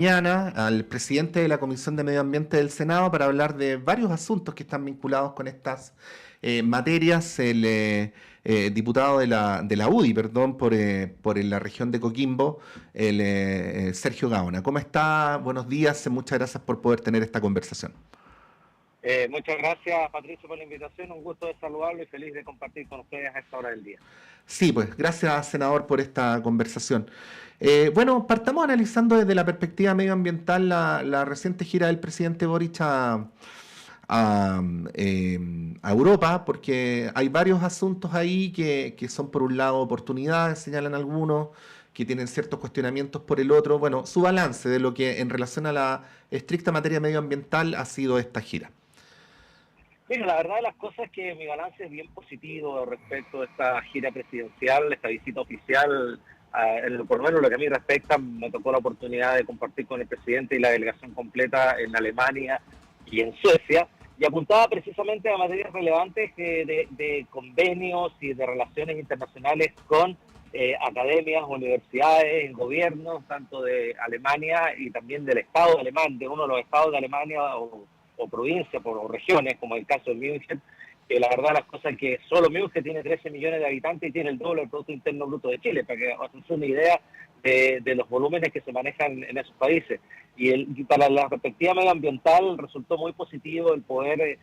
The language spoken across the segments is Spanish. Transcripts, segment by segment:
Mañana al presidente de la Comisión de Medio Ambiente del Senado para hablar de varios asuntos que están vinculados con estas materias. El diputado de la UDI, perdón, por la región de Coquimbo, el Sergio Gaona. ¿Cómo está? Buenos días, muchas gracias por poder tener esta conversación. Muchas gracias, Patricio, por la invitación. Un gusto de saludarlo y feliz de compartir con ustedes a esta hora del día. Sí, pues gracias, senador, por esta conversación. Bueno, partamos analizando desde la perspectiva medioambiental la reciente gira del presidente Boric a, a Europa, porque hay varios asuntos ahí que son por un lado oportunidades, señalan algunos, que tienen ciertos cuestionamientos por el otro. Bueno, su balance de lo que en relación a la estricta materia medioambiental ha sido esta gira. Mira, la verdad de las cosas es que mi balance es bien positivo respecto a esta gira presidencial, esta visita oficial. Por lo menos lo que a mí respecta, me tocó la oportunidad de compartir con el presidente y la delegación completa en Alemania y en Suecia, y apuntaba precisamente a materias relevantes de convenios y de relaciones internacionales con academias, universidades, gobiernos, tanto de Alemania y también del Estado alemán, de uno de los estados de Alemania o provincias, o regiones, como el caso de München, que la verdad las cosas es que solo München tiene 13 millones de habitantes y tiene el doble del Producto Interno Bruto de Chile, para que os hagáis una idea de los volúmenes que se manejan en esos países. Y para la perspectiva medioambiental resultó muy positivo el poder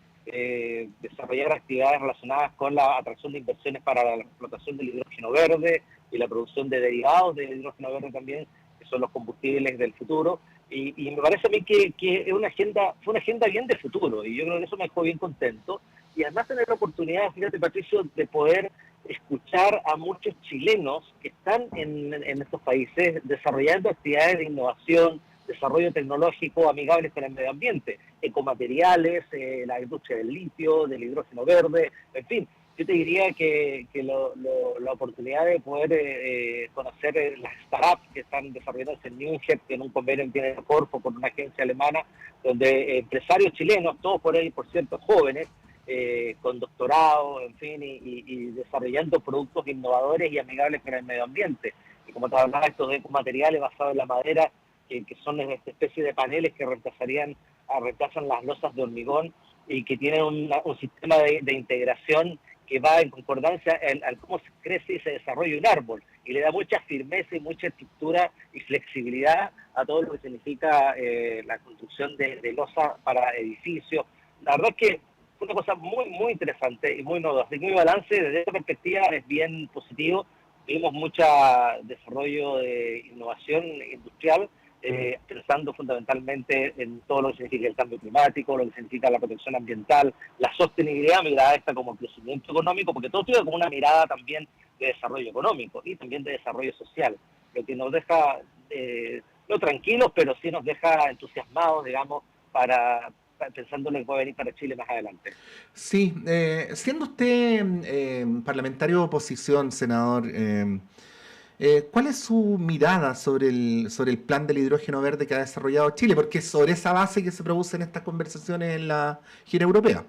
desarrollar actividades relacionadas con la atracción de inversiones para la explotación del hidrógeno verde y la producción de derivados del hidrógeno verde también, que son los combustibles del futuro. Y me parece a mí que es fue una agenda bien de futuro, y yo creo que eso me dejó bien contento. Y además tener la oportunidad, fíjate, Patricio, de poder escuchar a muchos chilenos que están en estos países desarrollando actividades de innovación, desarrollo tecnológico amigables con el medio ambiente, ecomateriales, la industria del litio, del hidrógeno verde, en fin. Yo te diría que la oportunidad de poder conocer las startups que están desarrollándose en München, en un convenio en Tiene Corpo con una agencia alemana, donde empresarios chilenos, todos por ahí, por cierto, jóvenes, con doctorado, en fin, y desarrollando productos innovadores y amigables con el medio ambiente. Y como te hablaba, estos ecomateriales basados en la madera, que son esta especie de paneles que reemplazan las losas de hormigón y que tienen un sistema de integración que va en concordancia al cómo se crece y se desarrolla un árbol, y le da mucha firmeza y mucha estructura y flexibilidad a todo lo que significa la construcción de losas para edificios. La verdad es que fue una cosa muy, muy interesante y muy novedosa. Así que mi balance desde esa perspectiva es bien positivo. Tuvimos mucho desarrollo de innovación industrial, pensando fundamentalmente en todo lo que significa el cambio climático, lo que significa la protección ambiental, la sostenibilidad, mirada esta como crecimiento económico, porque todo tiene como una mirada también de desarrollo económico y también de desarrollo social, lo que nos deja no tranquilos, pero sí nos deja entusiasmados, digamos, pensando en lo que puede venir para Chile más adelante. Sí, siendo usted parlamentario de oposición, senador, ¿cuál es su mirada sobre el plan del hidrógeno verde que ha desarrollado Chile? Porque es sobre esa base que se producen estas conversaciones en la gira europea.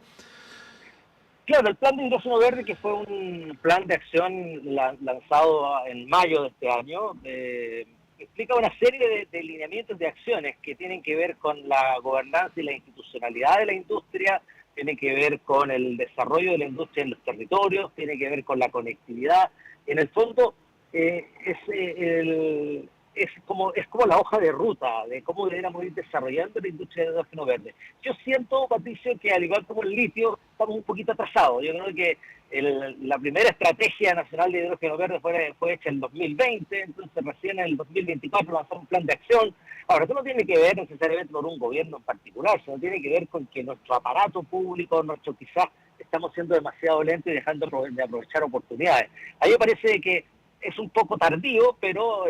Claro, el plan de hidrógeno verde, que fue un plan de acción lanzado en mayo de este año, explica una serie de lineamientos de acciones que tienen que ver con la gobernanza y la institucionalidad de la industria, tiene que ver con el desarrollo de la industria en los territorios, tiene que ver con la conectividad. En el fondo, es como la hoja de ruta de cómo deberíamos ir desarrollando la industria de hidrógeno verde. Yo siento, Patricio, que al igual como el litio, estamos un poquito atrasados. Yo creo que la primera estrategia nacional de hidrógeno verde fue hecha en el 2020, entonces recién en el 2024 lanzamos un plan de acción. Ahora, esto no tiene que ver necesariamente con un gobierno en particular, sino tiene que ver con que nuestro aparato público, quizás estamos siendo demasiado lentos y dejando de aprovechar oportunidades. A mí me parece que es un poco tardío, pero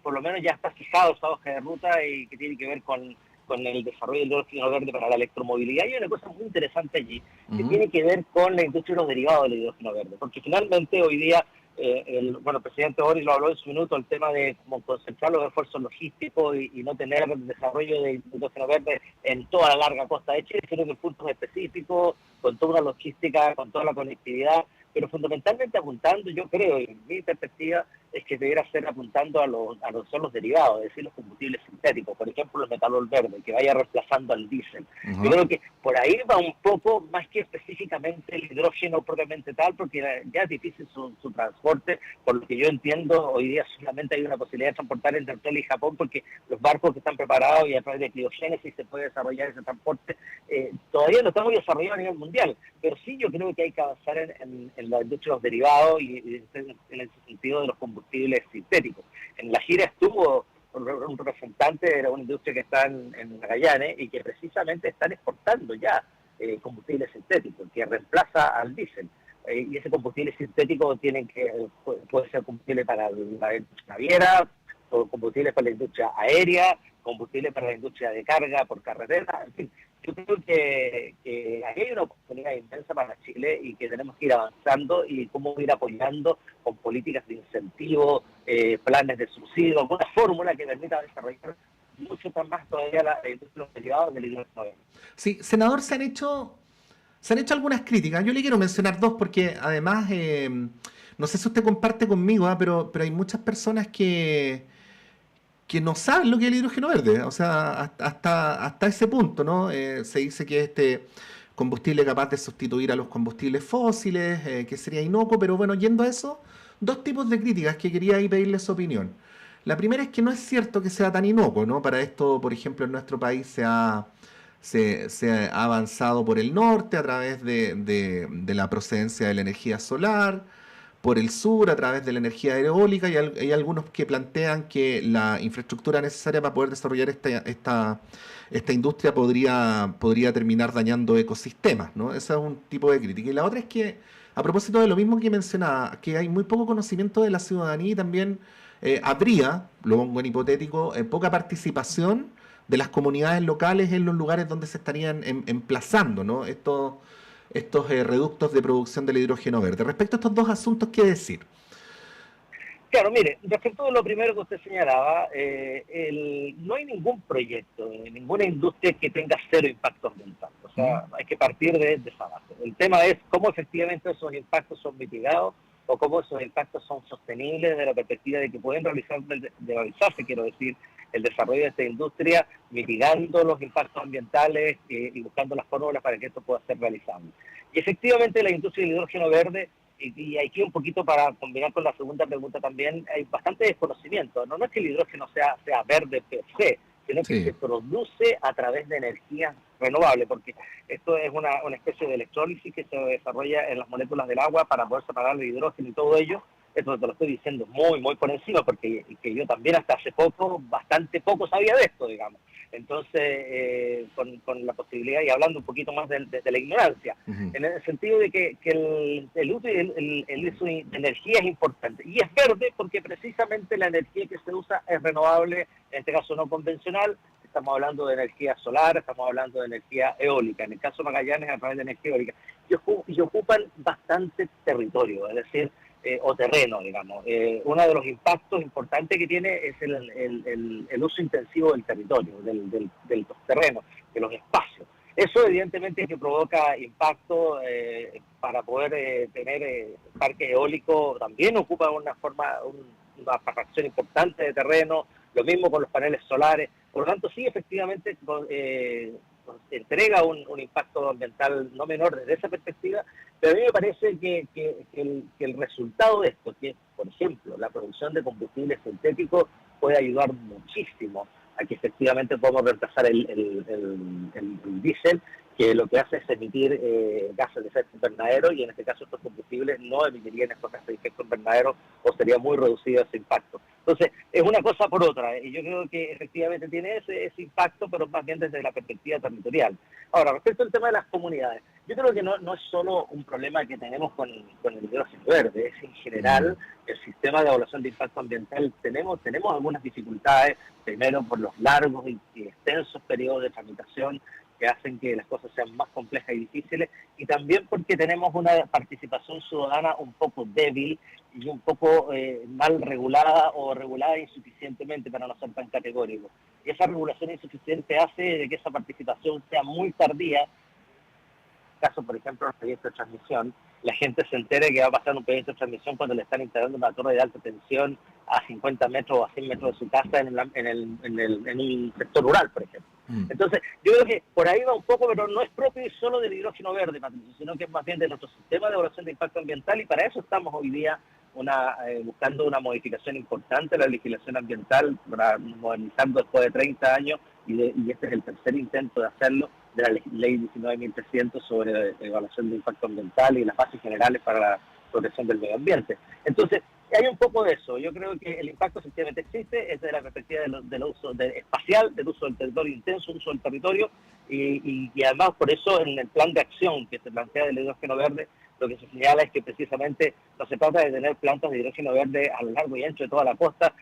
por lo menos ya está fijado esta hoja de ruta y que tiene que ver con el desarrollo del hidrógeno verde para la electromovilidad. Y hay una cosa muy interesante allí, que tiene que ver con la industria de los derivados del hidrógeno verde, porque finalmente hoy día, el presidente Boris lo habló en su minuto, el tema de cómo concentrar los esfuerzos logísticos y no tener desarrollo de hidrógeno verde en toda la larga costa de Chile, sino que en puntos específicos, con toda una logística, con toda la conectividad, pero fundamentalmente apuntando, yo creo, en mi perspectiva, es que debería ser apuntando son los derivados, es decir, los combustibles sintéticos, por ejemplo, el metanol verde, que vaya reemplazando al diésel. Yo creo que por ahí va un poco, más que específicamente el hidrógeno propiamente tal, porque ya es difícil su transporte, por lo que yo entiendo, hoy día solamente hay una posibilidad de transportar entre Australia y Japón, porque los barcos que están preparados y a través de criogénesis se puede desarrollar ese transporte, todavía no está muy desarrollado a nivel mundial, pero sí yo creo que hay que avanzar en la industria de los derivados y en ese sentido de los combustibles sintéticos. En la gira estuvo un representante de una industria que está en Magallanes y que precisamente están exportando ya combustible sintético, que reemplaza al diésel. Y ese combustible sintético puede ser combustible para la industria naviera, o combustible para la industria aérea, combustible para la industria de carga por carretera, en fin. Yo creo que aquí hay una oportunidad inmensa para Chile y que tenemos que ir avanzando y cómo ir apoyando con políticas de incentivo, planes de subsidio, alguna fórmula que permita desarrollar mucho más todavía la industria de los derivados del hidrógeno. Sí, senador, se han hecho algunas críticas. Yo le quiero mencionar dos porque además, no sé si usted comparte conmigo, pero hay muchas personas que no saben lo que es el hidrógeno verde. O sea, hasta ese punto, ¿no? Se dice que este combustible capaz de sustituir a los combustibles fósiles, que sería inocuo, pero bueno, yendo a eso, dos tipos de críticas que quería ahí pedirle su opinión. La primera es que no es cierto que sea tan inocuo, ¿no? Para esto, por ejemplo, en nuestro país se ha avanzado por el norte a través de la procedencia de la energía solar, por el sur a través de la energía eólica, y hay algunos que plantean que la infraestructura necesaria para poder desarrollar esta industria podría terminar dañando ecosistemas, ¿no? Ese es un tipo de crítica. Y la otra es que, a propósito de lo mismo que mencionaba, que hay muy poco conocimiento de la ciudadanía y también habría, lo pongo en hipotético, poca participación de las comunidades locales en los lugares donde se estarían emplazando, ¿no? Estos reductos de producción del hidrógeno verde. Respecto a estos dos asuntos, ¿qué decir? Claro, mire, respecto a lo primero que usted señalaba, no hay ningún proyecto, ninguna industria que tenga cero impacto ambiental. O sea, hay que partir de esa base. El tema es cómo efectivamente esos impactos son mitigados o cómo esos impactos son sostenibles desde la perspectiva de que pueden realizarse, quiero decir, el desarrollo de esta industria, mitigando los impactos ambientales y buscando las fórmulas para que esto pueda ser realizable. Y efectivamente la industria del hidrógeno verde, y aquí un poquito para combinar con la segunda pregunta también, hay bastante desconocimiento. No es que el hidrógeno sea verde per se, sino que Sí. se produce a través de energías renovables, porque esto es una especie de electrólisis que se desarrolla en las moléculas del agua para poder separar el hidrógeno y todo ello. Esto te lo estoy diciendo muy por encima, porque que yo también hasta hace poco, bastante poco sabía de esto, digamos. Entonces, con la posibilidad, y hablando un poquito más de la ignorancia, Ujú. en el sentido de que el uso de energía es importante. Y es verde porque precisamente la energía que se usa es renovable, en este caso no convencional. Estamos hablando de energía solar, estamos hablando de energía eólica. En el caso de Magallanes, a través de energía eólica. Y ocupan bastante territorio, es decir, o terreno, digamos. Uno de los impactos importantes que tiene es el uso intensivo del territorio, del terreno, de los espacios. Eso evidentemente que provoca impacto para poder tener parque eólico, también ocupa una fracción importante de terreno, lo mismo con los paneles solares, por lo tanto sí, efectivamente entrega un impacto ambiental no menor desde esa perspectiva, pero a mí me parece que el resultado de esto, que por ejemplo la producción de combustibles sintéticos puede ayudar muchísimo a que efectivamente podamos reemplazar el diésel, que lo que hace es emitir gases de efecto invernadero, y en este caso estos combustibles no emitirían estos gases de efecto invernadero o sería muy reducido ese impacto. Entonces, es una cosa por otra, y yo creo que efectivamente tiene ese impacto, pero más bien desde la perspectiva territorial. Ahora, respecto al tema de las comunidades, yo creo que no es solo un problema que tenemos con el hidrógeno verde, es en Mm. general el sistema de evaluación de impacto ambiental. Tenemos algunas dificultades, primero por los largos y extensos periodos de tramitación que hacen que las cosas sean más complejas y difíciles, y también porque tenemos una participación ciudadana un poco débil y un poco mal regulada o regulada insuficientemente, para no ser tan categórico. Y esa regulación insuficiente hace de que esa participación sea muy tardía, caso por ejemplo los proyectos de transmisión, la gente se entere que va a pasar un proyecto de transmisión cuando le están instalando una torre de alta tensión a 50 metros o a 100 metros de su casa en un sector rural, por ejemplo. Entonces, yo creo que por ahí va un poco, pero no es propio y solo del hidrógeno verde, Patricio, sino que es más bien de nuestro sistema de evaluación de impacto ambiental, y para eso estamos hoy día buscando una modificación importante de la legislación ambiental, para modernizando después de 30 años, y este es el tercer intento de hacerlo, de la ley 19.300 sobre evaluación de impacto ambiental y las bases generales para la protección del medio ambiente. Entonces, hay un poco de eso. Yo creo que el impacto efectivamente existe, es de la perspectiva del uso espacial, del uso del territorio intenso, uso del territorio, y además por eso en el plan de acción que se plantea del hidrógeno verde, lo que se señala es que precisamente no se trata de tener plantas de hidrógeno verde a lo largo y ancho de toda la costa,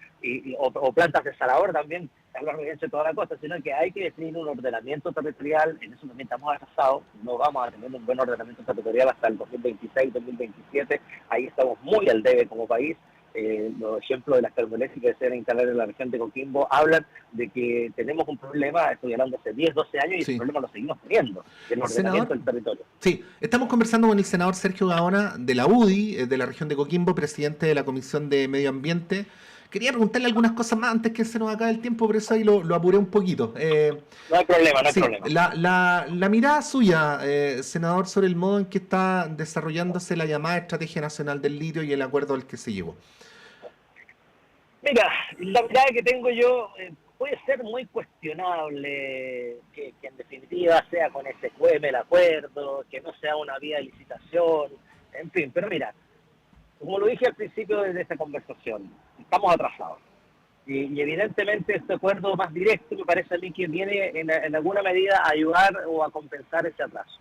o plantas de salador también a lo largo y ancho de toda la costa, sino que hay que definir un ordenamiento territorial. En eso también estamos atrasados, no vamos a tener un buen ordenamiento territorial hasta el 2026, 2027, ahí estamos muy al debe como país. Los ejemplos de las termoeléctricas que se van a instalar en la región de Coquimbo hablan de que tenemos un problema, estoy hablando hace 10, 12 años, y ese problema lo seguimos teniendo, el ordenamiento del territorio. Sí, estamos conversando con el senador Sergio Gaona de la UDI, de la región de Coquimbo, presidente de la Comisión de Medio Ambiente. Quería preguntarle algunas cosas más antes que se nos acabe el tiempo, por eso ahí lo apuré un poquito. No hay problema, no hay problema. La mirada suya, senador, sobre el modo en que está desarrollándose la llamada Estrategia Nacional del Litio y el acuerdo al que se llegó. Mira, la mirada que tengo yo puede ser muy cuestionable, que en definitiva sea con SQM el acuerdo, que no sea una vía de licitación, en fin, pero mira, como lo dije al principio de esta conversación, estamos atrasados. Y evidentemente este acuerdo más directo me parece a mí que viene en alguna medida a ayudar o a compensar ese atraso.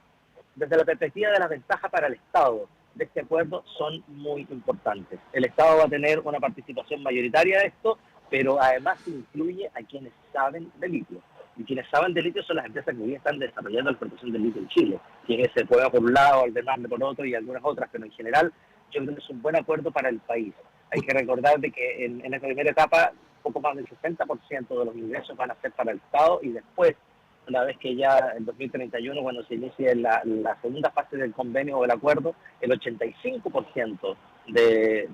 Desde la perspectiva de las ventajas para el Estado de este acuerdo son muy importantes. El Estado va a tener una participación mayoritaria de esto, pero además incluye a quienes saben de litio. Y quienes saben de litio son las empresas que hoy están desarrollando la explotación del litio en Chile, que es el Puebla por un lado, el Demande por otro y algunas otras, pero en general yo creo que es un buen acuerdo para el país. Hay que recordar de que en esta primera etapa poco más del 60% de los ingresos van a ser para el Estado, y después, una vez que ya en 2031, cuando se inicie la segunda fase del convenio o del acuerdo, el 85% de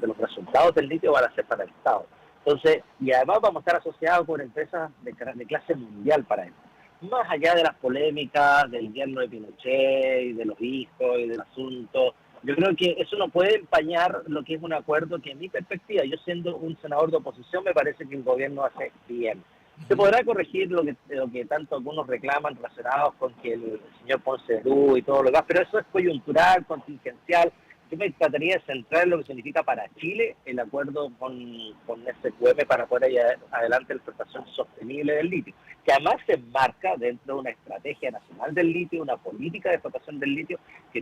los resultados del litio van a ser para el Estado. Entonces, y además vamos a estar asociados con empresas de clase mundial para eso. Más allá de las polémicas del yerno de Pinochet y de los hijos y del asunto, yo creo que eso no puede empañar lo que es un acuerdo que, en mi perspectiva, yo siendo un senador de oposición, me parece que el gobierno hace bien. Se podrá corregir lo que tanto algunos reclaman relacionados con que el señor Ponce de León y todo lo demás, pero eso es coyuntural, contingencial. Yo me trataría de centrar en lo que significa para Chile el acuerdo con SQM para poder llevar adelante la explotación sostenible del litio, que además se enmarca dentro de una estrategia nacional del litio, una política de explotación del litio que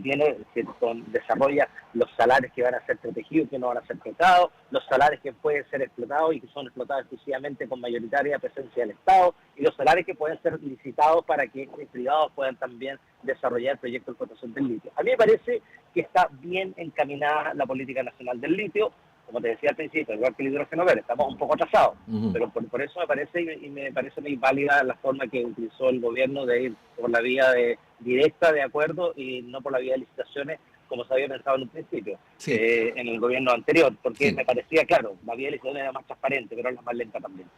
desarrolla los salarios que van a ser protegidos, que no van a ser explotados, los salarios que pueden ser explotados y que son explotados exclusivamente con mayoritaria presencia del Estado, y los salarios que pueden ser licitados para que privados puedan también desarrollar proyectos de explotación del litio. A mí me parece que está bien encaminada la política nacional del litio. Como te decía al principio, igual que el hidrógeno verde, estamos un poco atrasados, pero por eso me parece muy válida la forma que utilizó el gobierno de ir por la vía directa de acuerdo y no por la vía de licitaciones, como se había pensado en un principio, en el gobierno anterior, porque me parecía, claro, la vía de licitaciones era más transparente, pero era más lenta también.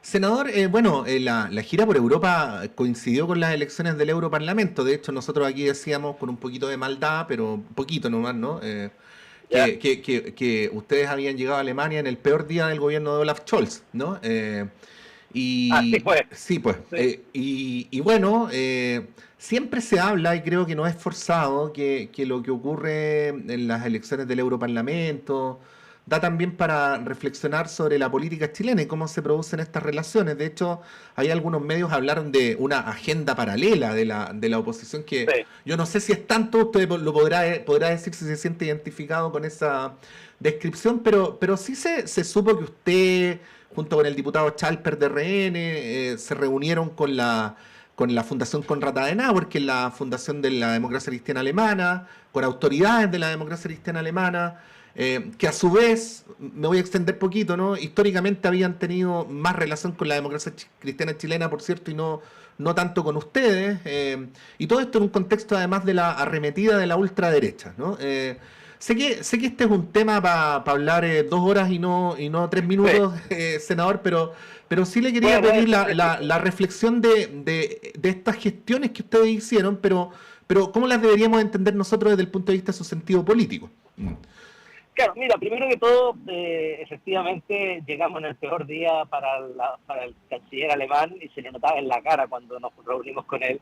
Senador, la gira por Europa coincidió con las elecciones del Europarlamento. De hecho, nosotros aquí decíamos con un poquito de maldad, pero un poquito nomás, ¿no? Que ustedes habían llegado a Alemania en el peor día del gobierno de Olaf Scholz, ¿no? Sí, pues. Sí, pues. Sí. Siempre se habla, y creo que no es forzado, que lo que ocurre en las elecciones del Europarlamento da también para reflexionar sobre la política chilena y cómo se producen estas relaciones. De hecho, hay algunos medios que hablaron de una agenda paralela de la oposición que yo no sé si es tanto, usted lo podrá decir si se siente identificado con esa descripción, pero sí se supo que usted, junto con el diputado Chalper de RN, se reunieron con la Fundación Konrad Adenauer, que es la fundación de la democracia cristiana alemana, con autoridades de la democracia cristiana alemana. que a su vez, me voy a extender poquito, ¿no? Históricamente habían tenido más relación con la democracia cristiana chilena, por cierto, y no tanto con ustedes, y todo esto en un contexto además de la arremetida de la ultraderecha, ¿no? Sé que este es un tema para hablar 2 horas y no 3 minutos, senador, pero sí le quería Bueno, pedir eso la reflexión de estas gestiones que ustedes hicieron, pero ¿cómo las deberíamos entender nosotros desde el punto de vista de su sentido político? claro, mira, primero que todo, efectivamente llegamos en el peor día para el canciller alemán y se le notaba en la cara cuando nos reunimos con él,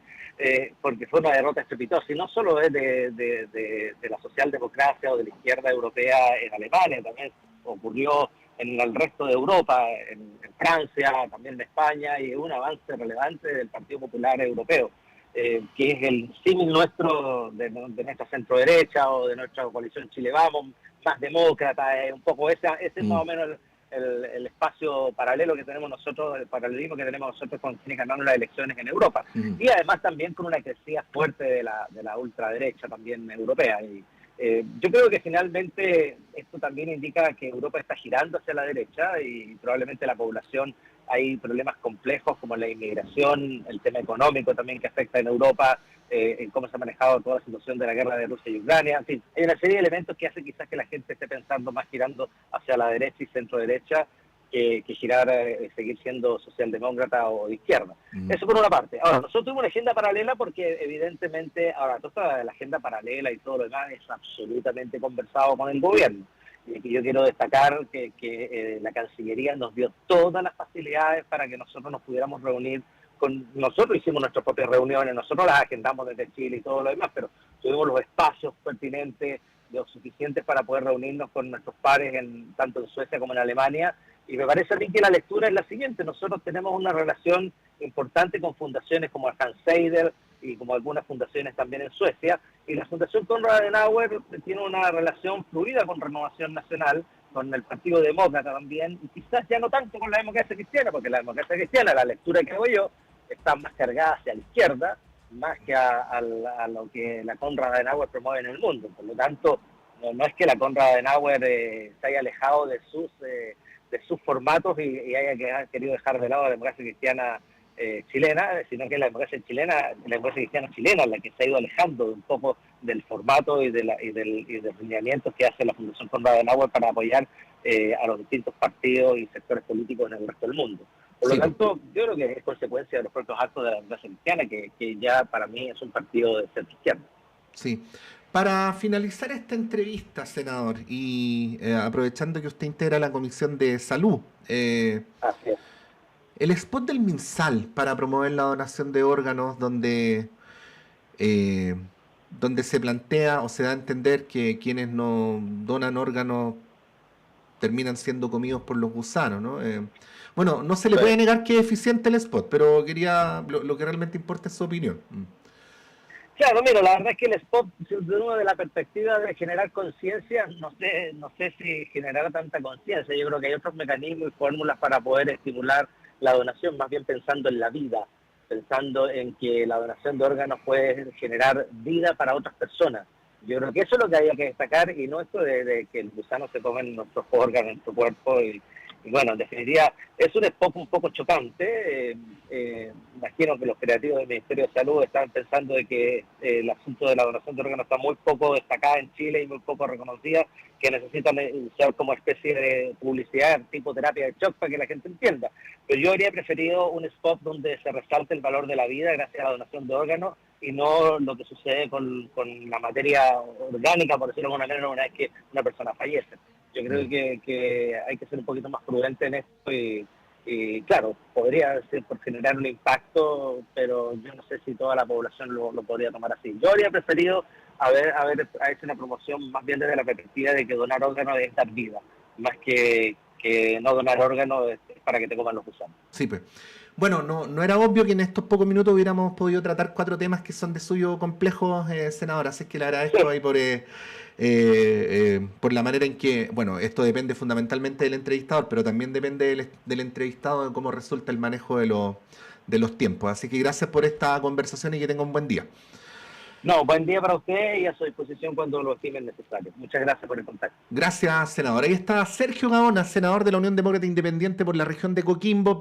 porque fue una derrota estrepitosa y no solo es de la socialdemocracia o de la izquierda europea en Alemania, también ocurrió en el resto de Europa, en Francia, también en España, y un avance relevante del Partido Popular Europeo. Que es el símil nuestro de nuestra centro derecha o de nuestra coalición Chile Vamos, más demócrata, un poco ese es más o menos el espacio paralelo que tenemos nosotros, el paralelismo que tenemos nosotros con quienes ganaron las elecciones en Europa. Y además también con una crecida fuerte de la ultraderecha también europea. Y, yo creo que finalmente esto también indica que Europa está girando hacia la derecha y probablemente la población, hay problemas complejos como la inmigración, el tema económico también que afecta en Europa, en cómo se ha manejado toda la situación de la guerra de Rusia y Ucrania. En fin, hay una serie de elementos que hace quizás que la gente esté pensando más girando hacia la derecha y centro derecha que girar, seguir siendo socialdemócrata o de izquierda. Eso por una parte. Ahora, nosotros tuvimos una agenda paralela porque evidentemente, ahora, toda la agenda paralela y todo lo demás es absolutamente conversado con el gobierno. Y yo quiero destacar que la Cancillería nos dio todas las facilidades para que nosotros nos pudiéramos reunir nosotros hicimos nuestras propias reuniones, nosotros las agendamos desde Chile y todo lo demás, pero tuvimos los espacios pertinentes, los suficientes para poder reunirnos con nuestros pares tanto en Suecia como en Alemania. Y me parece a mí que la lectura es la siguiente: nosotros tenemos una relación importante con fundaciones como el Hans Seider y como algunas fundaciones también en Suecia, y la Fundación Konrad Adenauer tiene una relación fluida con Renovación Nacional, con el Partido Demócrata también, y quizás ya no tanto con la democracia cristiana, porque la democracia cristiana, la lectura que hago yo, está más cargada hacia la izquierda, más que a lo que la Konrad Adenauer promueve en el mundo. Por lo tanto, no es que la Konrad Adenauer se haya alejado de sus formatos y haya querido dejar de lado la democracia cristiana chilena, sino que la democracia cristiana chilena es la que se ha ido alejando un poco del formato y de los lineamientos que hace la Fundación Konrad Adenauer para apoyar a los distintos partidos y sectores políticos en el resto del mundo. Por lo tanto, yo creo que es consecuencia de los propios actos de la democracia cristiana, que ya para mí es un partido de centro izquierda. Sí. Para finalizar esta entrevista, senador, y aprovechando que usted integra la Comisión de Salud, Así es. el spot del MinSal para promover la donación de órganos eh, donde se plantea o se da a entender que quienes no donan órganos terminan siendo comidos por los gusanos, ¿no? Bueno, no se le puede negar que es eficiente el spot, pero lo que realmente importa es su opinión. Claro, mira, la verdad es que el spot, de la perspectiva de generar conciencia, no sé si generará tanta conciencia. Yo creo que hay otros mecanismos y fórmulas para poder estimular la donación, más bien pensando en la vida, pensando en que la donación de órganos puede generar vida para otras personas. Yo creo que eso es lo que había que destacar, y no esto de que el gusano se comen nuestros órganos, nuestro cuerpo, y bueno, en definitiva, es un spot un poco chocante. Imagino que los creativos del Ministerio de Salud estaban pensando de que el asunto de la donación de órganos está muy poco destacada en Chile y muy poco reconocida, que necesitan usar como especie de publicidad, tipo terapia de shock, para que la gente entienda. Pero yo habría preferido un spot donde se resalte el valor de la vida gracias a la donación de órganos, y no lo que sucede con la materia orgánica, por decirlo de alguna manera, una vez que una persona fallece. Yo creo que hay que ser un poquito más prudente en esto y claro, podría ser por generar un impacto, pero yo no sé si toda la población lo podría tomar así. Yo habría preferido haber hecho una promoción más bien desde la perspectiva de que donar órganos es dar vida, más que no donar órganos para que te coman los gusanos. Sí, pues. Bueno, no era obvio que en estos pocos minutos hubiéramos podido tratar 4 temas que son de suyo complejos, senador, así que le agradezco ahí por la manera en que, bueno, esto depende fundamentalmente del entrevistador, pero también depende del entrevistado de cómo resulta el manejo de los tiempos. Así que gracias por esta conversación y que tenga un buen día. No, buen día para usted y a su disposición cuando lo estimen necesario. Muchas gracias por el contacto. Gracias, senador. Ahí está Sergio Gaona, senador de la Unión Demócrata Independiente por la región de Coquimbo.